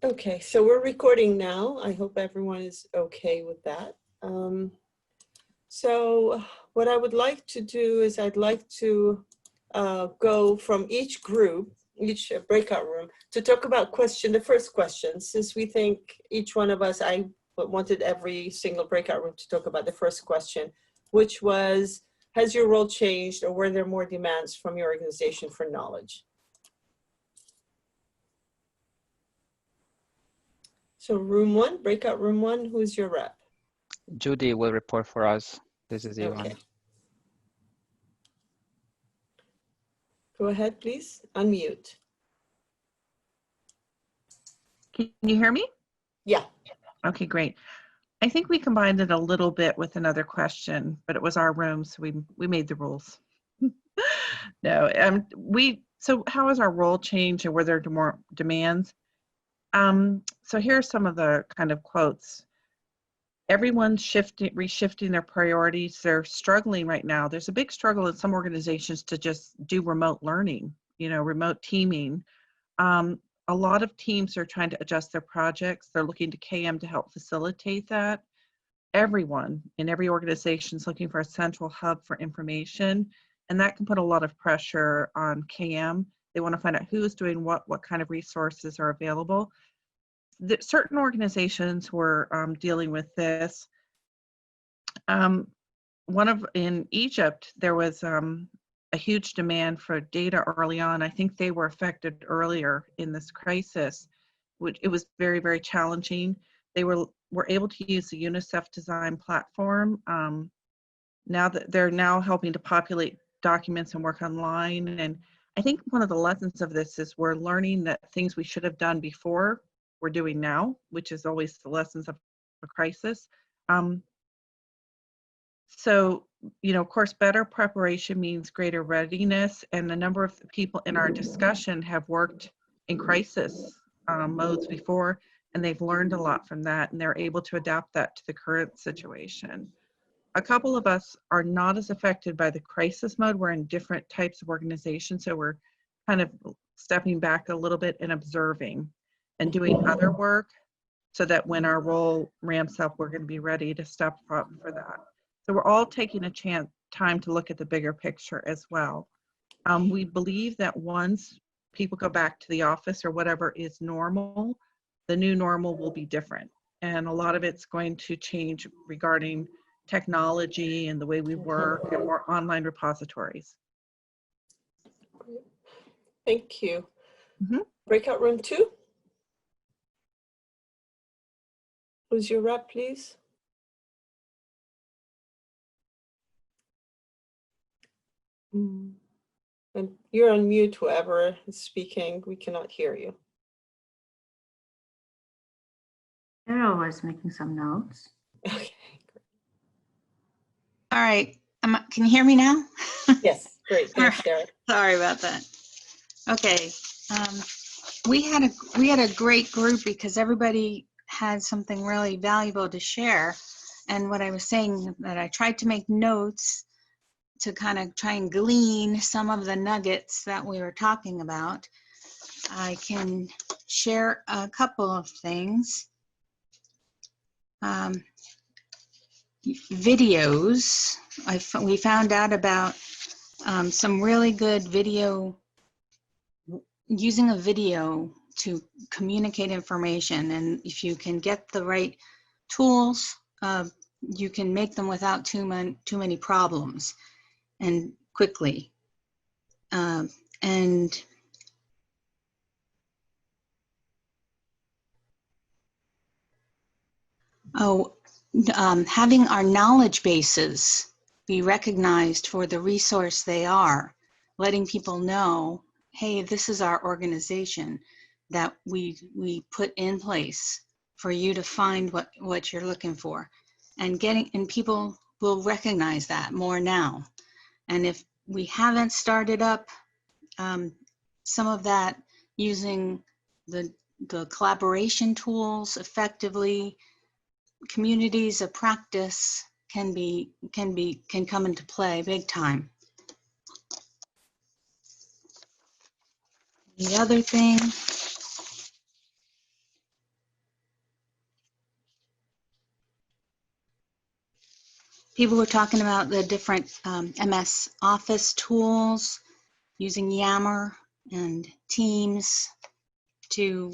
Okay, so we're recording now. I hope everyone is okay with that. So what I would like to do is I'd like to go from each group, each breakout room, to talk about the first question, since we think each one of us, I wanted every single breakout room to talk about the first question, which was, has your role changed or were there more demands from your organization for knowledge? So room one, breakout room one, who's your rep? Judy will report for us. This is Ivan. Okay. Go ahead, please. Unmute. Can you hear me? Yeah. Okay, great. I think we combined it a little bit with another question, but it was our room, so we made the rules. No, so how has our role changed and were there more demands? So here are some of the kind of quotes. Everyone's reshifting their priorities. They're struggling right now. There's a big struggle in some organizations to just do remote learning, remote teaming. A lot of teams are trying to adjust their projects. They're looking to KM to help facilitate that. Everyone in every organization is looking for a central hub for information, and that can put a lot of pressure on KM. They want to find out who's doing what kind of resources are available. Certain organizations were dealing with this. In Egypt, there was a huge demand for data early on. I think they were affected earlier in this crisis. It was very, very challenging. They were able to use the UNICEF design platform. Now that they're helping to populate documents and work online. And I think one of the lessons of this is we're learning that things we should have done before we're doing now, which is always the lessons of a crisis. So, of course, better preparation means greater readiness, and a number of people in our discussion have worked in crisis modes before, and they've learned a lot from that, and they're able to adapt that to the current situation. A couple of us are not as affected by the crisis mode. We're in different types of organizations, so we're kind of stepping back a little bit and observing and doing other work so that when our role ramps up, we're going to be ready to step up for that. So we're all taking a time to look at the bigger picture as well. We believe that once people go back to the office or whatever is normal, the new normal will be different. And a lot of it's going to change regarding technology and the way we work and more online repositories. Thank you. Breakout room 2. Who's your rep, please? And you're on mute, whoever is speaking. We cannot hear you. Carol was making some notes. Okay. All right. Can you hear me now? Yes, great. Thanks, Sarah. Sorry about that. Okay. We had a great group because everybody had something really valuable to share. And what I was saying, that I tried to make notes to kind of try and glean some of the nuggets that we were talking about. I can share a couple of things. Videos. We found out about some really good video, using a video to communicate information. And if you can get the right tools, you can make them without too many problems and quickly. Having our knowledge bases be recognized for the resource they are, letting people know, hey, this is our organization that we put in place for you to find what you're looking for, and people will recognize that more now. And if we haven't started up some of that using the collaboration tools effectively, communities of practice can come into play big time. The other thing People were talking about the different MS Office tools, using Yammer and Teams to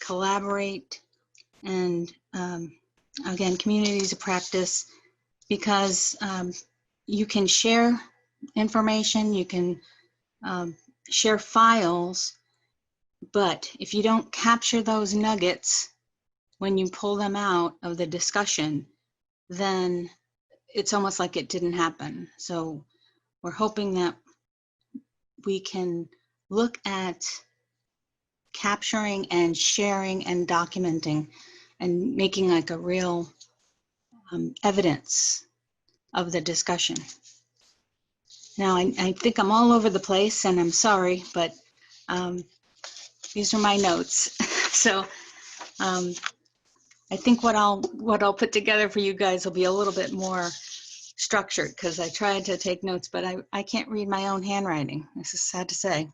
collaborate, and again, communities of practice, because you can share information, you can share files, but if you don't capture those nuggets when you pull them out of the discussion, then it's almost like it didn't happen. So we're hoping that we can look at capturing and sharing and documenting and making like a real evidence of the discussion. Now, I think I'm all over the place, and I'm sorry, but these are my notes. So I think what I'll put together for you guys will be a little bit more structured, because I tried to take notes, but I can't read my own handwriting. This is sad to say.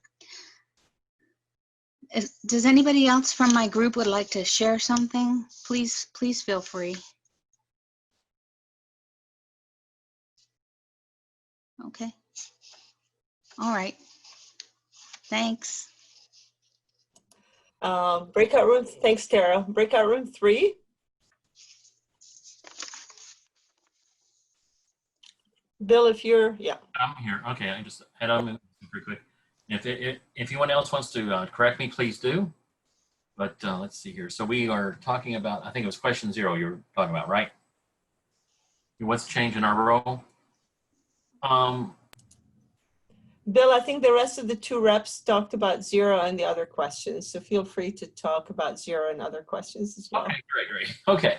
Does anybody else from my group would like to share something? Please feel free. Okay. All right. Thanks. Breakout room, thanks, Tara. Breakout room 3. Bill, if you're, yeah. I'm here. Okay, I just head on pretty quick. If anyone else wants to correct me, please do. But let's see here. So we are talking about, I think it was question 0 you were talking about, right? What's changed in our role? Bill, I think the rest of the 2 reps talked about 0 and the other questions. So feel free to talk about 0 and other questions as well. Okay, great. Okay.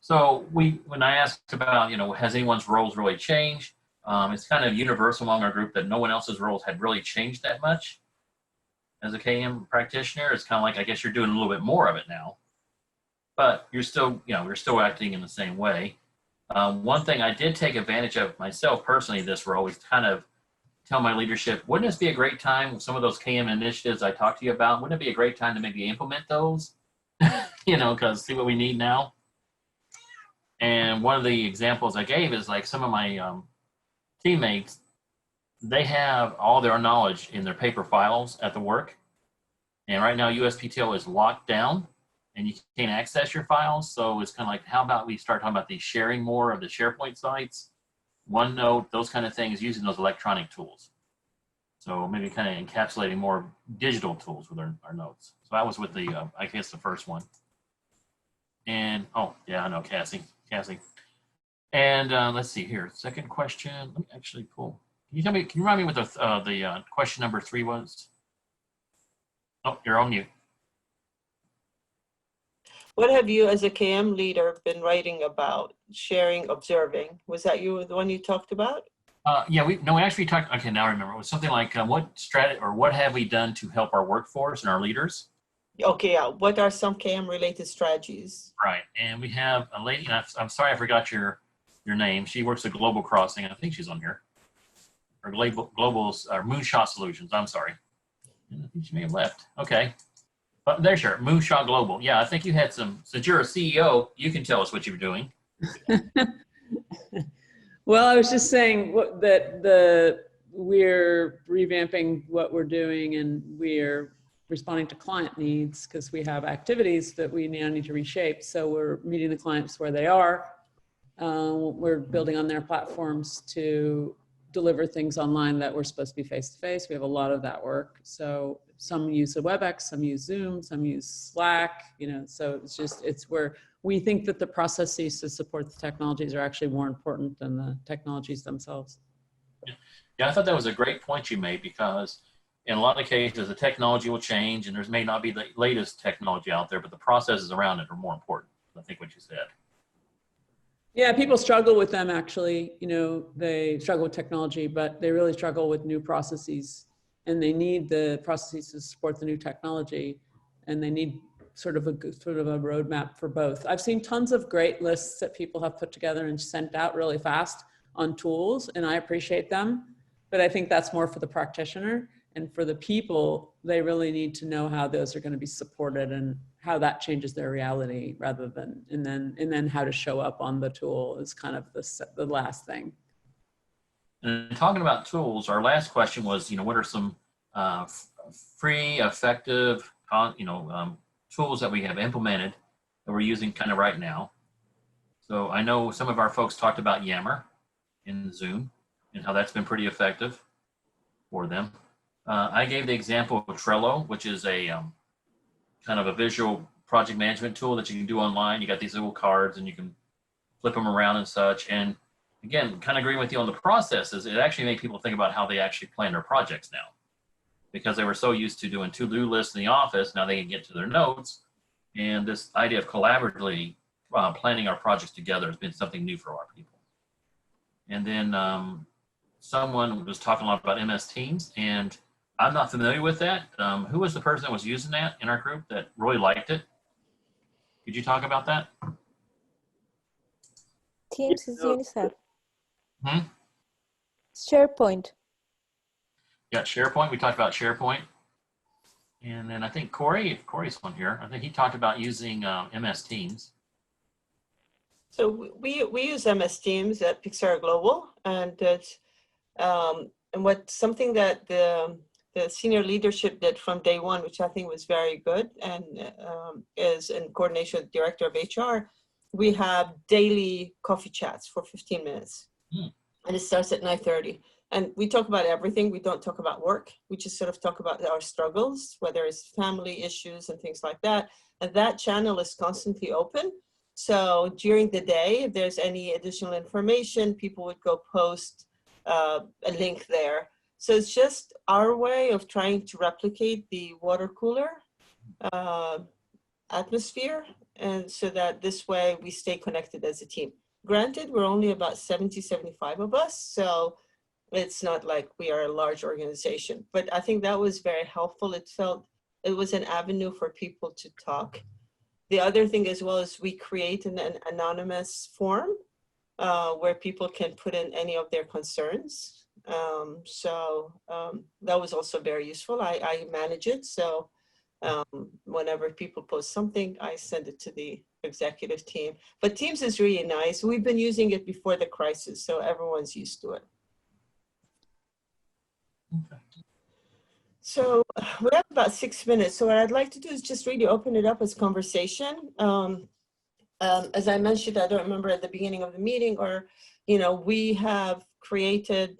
So when I asked about, has anyone's roles really changed? It's kind of universal among our group that no one else's roles had really changed that much. As a KM practitioner, it's kind of like, I guess you're doing a little bit more of it now, but you're still, we're still acting in the same way. One thing I did take advantage of myself personally, this role, is kind of tell my leadership, wouldn't this be a great time with some of those KM initiatives I talked to you about? Wouldn't it be a great time to maybe implement those? Because see what we need now. And one of the examples I gave is like some of my teammates, they have all their knowledge in their paper files at the work. And right now USPTO is locked down and you can't access your files. So it's kind of like, how about we start talking about the sharing more of the Sharepoint sites, OneNote, those kind of things, using those electronic tools. So maybe kind of encapsulating more digital tools with our notes. So that was with the, I guess the first one. And, oh yeah, I know, Cassie. And let's see here, second question, let me actually pull. Can you remind me what the question number 3 was? Oh, you're on mute. What have you as a KM leader been writing about, sharing, observing? Was that the one you talked about? Yeah, we actually talked, okay, now I remember. It was something like what have we done to help our workforce and our leaders? Okay, yeah. What are some KM related strategies? Right, and we have a lady, and I'm sorry I forgot your name. She works at Global Crossing, and I think she's on here. Or Global's Moonshot Solutions, I'm sorry. And I think she may have left. Okay. But there's her, Moonshot Global. Yeah, I think you had some, since you're a CEO, you can tell us what you were doing. Well, I was just saying that we're revamping what we're doing, and we're responding to client needs because we have activities that we now need to reshape. So we're meeting the clients where they are. We're building on their platforms to deliver things online that were supposed to be face-to-face. We have a lot of that work. So some use a WebEx, some use Zoom, some use Slack, so it's where we think that the processes to support the technologies are actually more important than the technologies themselves. Yeah, I thought that was a great point you made, because in a lot of cases, the technology will change and there may not be the latest technology out there, but the processes around it are more important. I think what you said. Yeah, people struggle with them actually. They struggle with technology, but they really struggle with new processes, and they need the processes to support the new technology, and they need sort of a roadmap for both. I've seen tons of great lists that people have put together and sent out really fast on tools, and I appreciate them, but I think that's more for the practitioner. And for the people, they really need to know how those are going to be supported and how that changes their reality rather than, and then how to show up on the tool is kind of the last thing. And talking about tools, our last question was, what are some free, effective, tools that we have implemented that we're using kind of right now. So I know some of our folks talked about Yammer in Zoom and how that's been pretty effective for them. I gave the example of Trello, which is a kind of a visual project management tool that you can do online. You got these little cards and you can flip them around and such. And again, kind of agreeing with you on the processes, it actually made people think about how they actually plan their projects now. Because they were so used to doing to-do lists in the office, now they can get to their notes. And this idea of collaboratively planning our projects together has been something new for our people. And then someone was talking a lot about MS Teams, and I'm not familiar with that. Who was the person that was using that in our group that really liked it? Could you talk about that? Teams is UNICEF. Hmm? SharePoint. Yeah, SharePoint. We talked about SharePoint. And then I think Corey's on here. I think he talked about using MS Teams. So we use MS Teams at Pixar Global, and it's something that the senior leadership did from day one, which I think was very good, and is in coordination with the director of HR. We have daily coffee chats for 15 minutes, and it starts at 9:30. And we talk about everything. We don't talk about work. We just sort of talk about our struggles, whether it's family issues and things like that. And that channel is constantly open. So during the day, if there's any additional information, people would go post a link there. So it's just our way of trying to replicate the water cooler atmosphere, and so that this way we stay connected as a team. Granted, we're only about 70, 75 of us, so it's not like we are a large organization, but I think that was very helpful. It was an avenue for people to talk. The other thing as well is we create an anonymous form where people can put in any of their concerns. That was also very useful. I manage it, so whenever people post something, I send it to the executive team. But Teams is really nice. We've been using it before the crisis, so everyone's used to it. Okay. So we have about 6 minutes. So what I'd like to do is just really open it up as conversation. As I mentioned, I don't remember at the beginning of the meeting, or, we have created,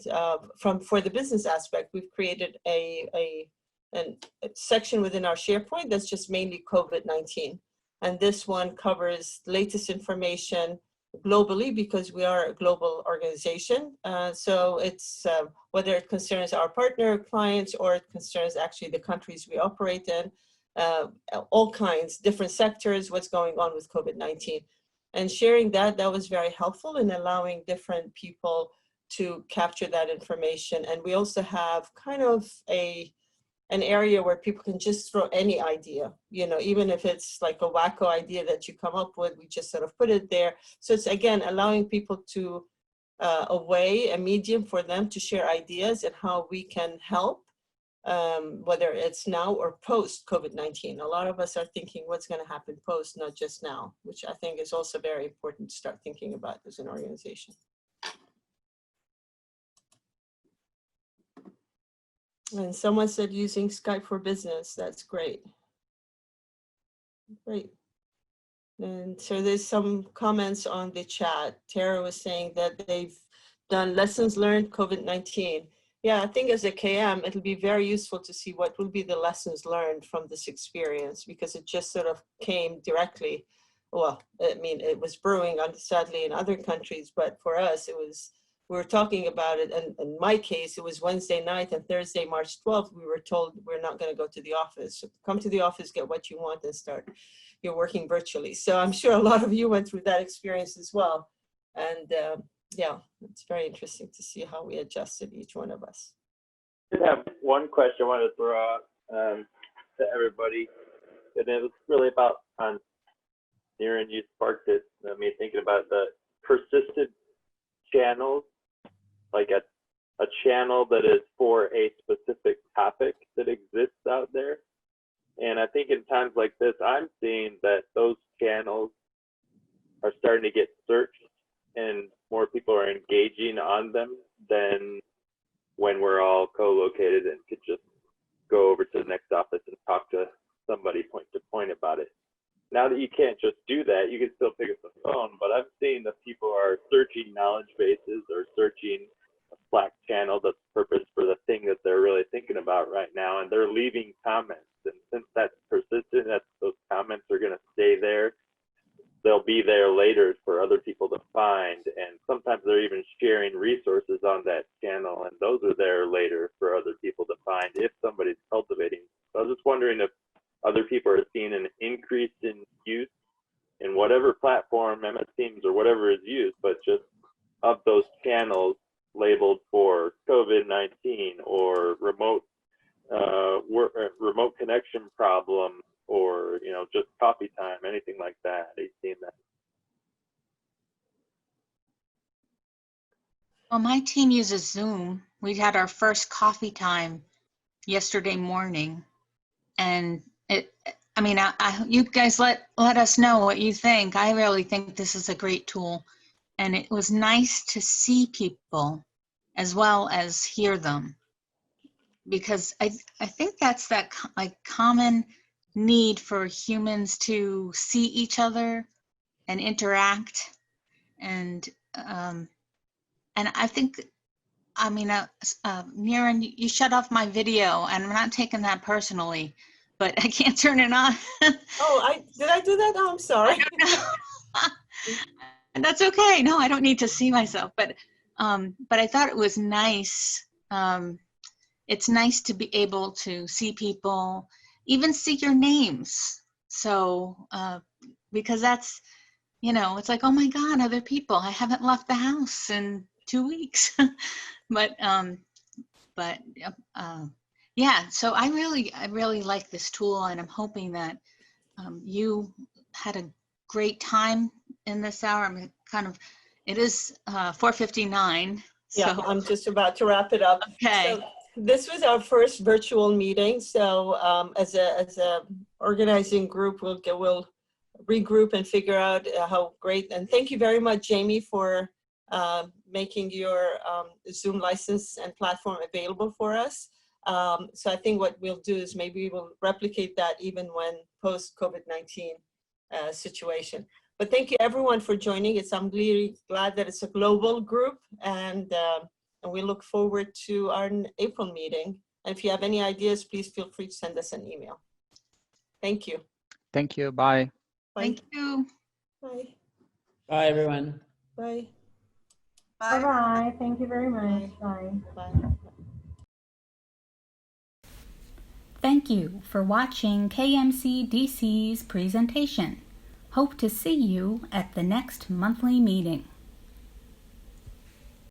for the business aspect, we've created a section within our SharePoint that's just mainly COVID-19. And this one covers latest information globally, because we are a global organization. So it's whether it concerns our partner clients or it concerns actually the countries we operate in, all kinds, different sectors, what's going on with COVID-19. And sharing that was very helpful in allowing different people to capture that information. And we also have kind of an area where people can just throw any idea, even if it's like a wacko idea that you come up with, we just sort of put it there. So it's, again, allowing people to, a medium for them to share ideas and how we can help, whether it's now or post COVID-19. A lot of us are thinking what's going to happen post, not just now, which I think is also very important to start thinking about as an organization. And someone said using Skype for business. That's great. Great. And so there's some comments on the chat. Tara was saying that they've done lessons learned COVID-19. Yeah, I think as a KM, it'll be very useful to see what will be the lessons learned from this experience, because it just sort of came directly. Well, I mean, it was brewing, sadly, in other countries, but for us, we were talking about it, and in my case, it was Wednesday night, and Thursday, March 12th, we were told we're not going to go to the office. So come to the office, get what you want, and start your working virtually. So I'm sure a lot of you went through that experience as well. And yeah, it's very interesting to see how we adjusted, each one of us. I have one question I wanted to throw out to everybody, and it was really about, Niren, you sparked it, me thinking about the persistent channels, like a channel that is for a specific topic that exists out there. And I think think in times like this, I'm seeing that those channels are starting to get searched and more people are engaging on them than when we're all co-located and could just go over to the next office and talk to somebody point to point about it. Now that you can't just do that, you can still pick up the phone, but I'm seeing that people are searching knowledge bases or searching a Slack channel that's purposed for the thing that they're really thinking about right now, and they're leaving comments. And since that's persistent, those comments are going to stay there. They'll be there later for other people to find, and sometimes they're even sharing resources on that channel, and those are there later for other people to find if somebody's cultivating. So I was just wondering if other people are seeing an increase in use in whatever platform, MS Teams or whatever is used, but just of those channels labeled for COVID-19 or remote remote connection problem, or just coffee time, anything like that. Are you seeing that? Well, my team uses Zoom. We had our first coffee time yesterday morning, and you guys let us know what you think. I really think this is a great tool, and it was nice to see people as well as hear them, because I think that's that common need for humans to see each other and interact, and I think, Niran, you shut off my video, and I'm not taking that personally, but I can't turn it on. Oh, did I do that? Oh, I'm sorry. I don't know. And that's okay. No, I don't need to see myself, but I thought it was nice. It's nice to be able to see people, even see your names. So, because that's, it's like, oh my God, other people. I haven't left the house in 2 weeks. Yeah, so I really like this tool, and I'm hoping that you had a great time in this hour. It is 4:59. Yeah, So. I'm just about to wrap it up. Okay. So this was our first virtual meeting. So as a organizing group, we'll regroup and figure out how great. And thank you very much, Jamie, for making your Zoom license and platform available for us. So I think what we'll do is maybe we'll replicate that even when post COVID-19 situation. But thank you everyone for joining. I'm really glad that it's a global group, and we look forward to our April meeting. And if you have any ideas, please feel free to send us an email. Thank you. Thank you. Bye. Bye. Thank you. Bye. Bye, everyone. Bye. Bye-bye. Thank you very much. Bye. Bye. Thank you for watching KMCDC's presentation. Hope to see you at the next monthly meeting.